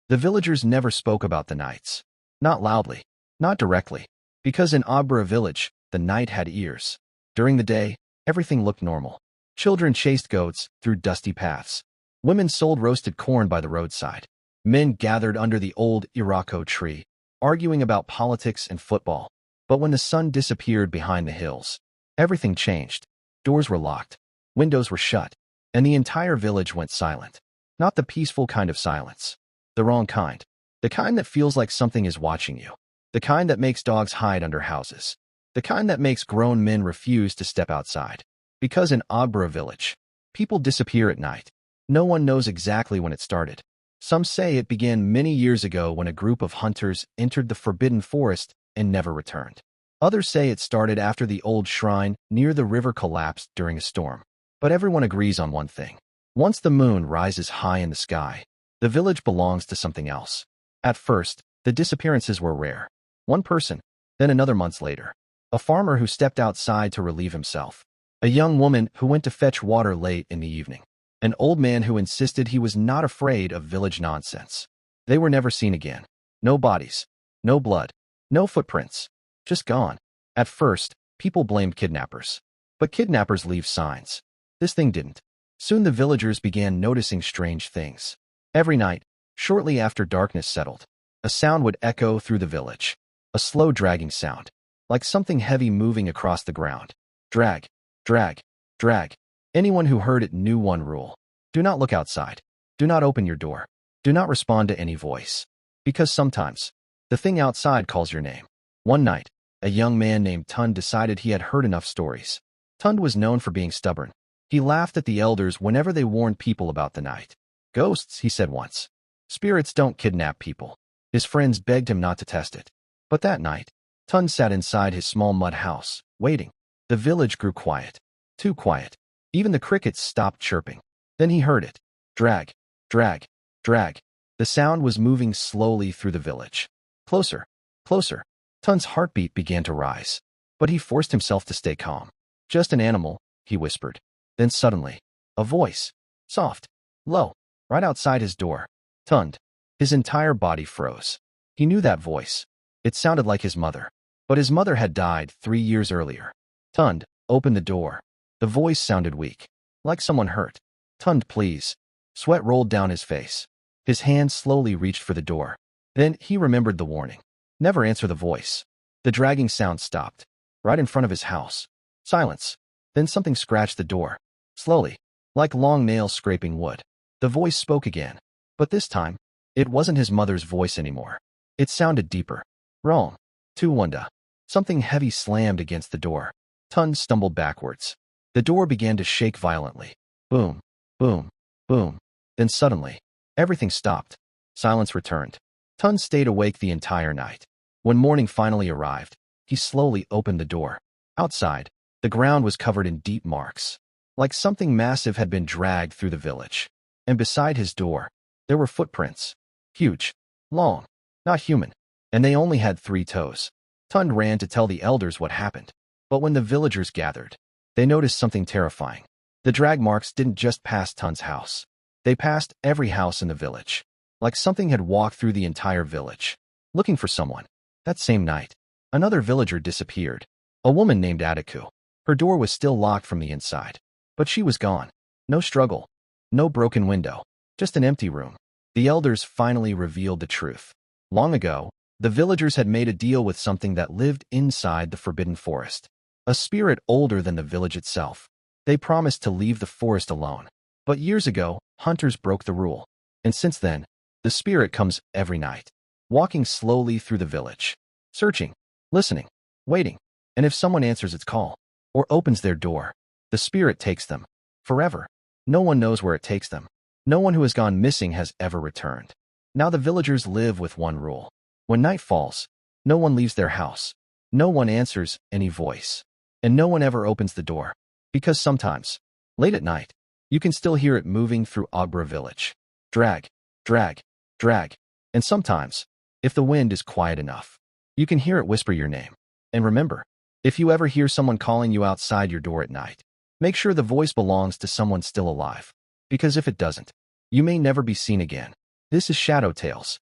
The villagers never spoke about the nights. Not loudly, not directly, because in Ogbara village, the night had ears. During the day, everything looked normal. Children chased goats through dusty paths. Women sold roasted corn by the roadside. Men gathered under the old Irako tree, arguing about politics and football. But when the sun disappeared behind the hills, everything changed. Doors were locked, windows were shut, and the entire village went silent. Not the peaceful kind of silence. The wrong kind. The kind that feels like something is watching you. The kind that makes dogs hide under houses. The kind that makes grown men refuse to step outside. Because in Ogbara village, people disappear at night. No one knows exactly when it started. Some say it began many years ago when a group of hunters entered the forbidden forest and never returned. Others say it started after the old shrine near the river collapsed during a storm. But everyone agrees on one thing. Once the moon rises high in the sky, the village belongs to something else. At first, the disappearances were rare. One person, then another months later. A farmer who stepped outside to relieve himself. A young woman who went to fetch water late in the evening. An old man who insisted he was not afraid of village nonsense. They were never seen again. No bodies, no blood, no footprints. Just gone. At first, people blamed kidnappers. But kidnappers leave signs. This thing didn't. Soon the villagers began noticing strange things. Every night, shortly after darkness settled, a sound would echo through the village. A slow dragging sound, like something heavy moving across the ground. Drag, drag, drag. Anyone who heard it knew one rule. Do not look outside. Do not open your door. Do not respond to any voice. Because sometimes, the thing outside calls your name. One night, a young man named Tund decided he had heard enough stories. Tund was known for being stubborn. He laughed at the elders whenever they warned people about the night. Ghosts, he said once. Spirits don't kidnap people. His friends begged him not to test it. But that night, Tund sat inside his small mud house, waiting. The village grew quiet. Too quiet. Even the crickets stopped chirping. Then he heard it. Drag, drag, drag. The sound was moving slowly through the village. Closer, closer. Tund's heartbeat began to rise. But he forced himself to stay calm. Just an animal, he whispered. Then suddenly, a voice. Soft, low, right outside his door. Tund. His entire body froze. He knew that voice. It sounded like his mother. But his mother had died 3 years earlier. Tund opened the door. The voice sounded weak. Like someone hurt. Tund, please. Sweat rolled down his face. His hand slowly reached for the door. Then he remembered the warning. Never answer the voice. The dragging sound stopped. Right in front of his house. Silence. Then something scratched the door. Slowly. Like long nails scraping wood. The voice spoke again. But this time, it wasn't his mother's voice anymore. It sounded deeper. Wrong. Tuwanda. Something heavy slammed against the door. Tund stumbled backwards. The door began to shake violently. Boom, boom, boom. Then suddenly, everything stopped. Silence returned. Tund stayed awake the entire night. When morning finally arrived, he slowly opened the door. Outside, the ground was covered in deep marks. Like something massive had been dragged through the village. And beside his door, there were footprints. Huge, long, not human. And they only had 3 toes. Tund ran to tell the elders what happened. But when the villagers gathered, they noticed something terrifying. The drag marks didn't just pass Tund's house. They passed every house in the village. Like something had walked through the entire village, looking for someone. That same night, another villager disappeared. A woman named Adiku. Her door was still locked from the inside. But she was gone. No struggle. No broken window. Just an empty room. The elders finally revealed the truth. Long ago, the villagers had made a deal with something that lived inside the forbidden forest. A spirit older than the village itself. They promised to leave the forest alone. But years ago, hunters broke the rule. And since then, the spirit comes every night, walking slowly through the village, searching, listening, waiting. And if someone answers its call, or opens their door, the spirit takes them. Forever. No one knows where it takes them. No one who has gone missing has ever returned. Now the villagers live with one rule. When night falls, no one leaves their house. No one answers any voice. And no one ever opens the door. Because sometimes, late at night, you can still hear it moving through Ogbara village. Drag, drag, drag. And sometimes, if the wind is quiet enough, you can hear it whisper your name. And remember, if you ever hear someone calling you outside your door at night, make sure the voice belongs to someone still alive. Because if it doesn't, you may never be seen again. This is Shadow Tales,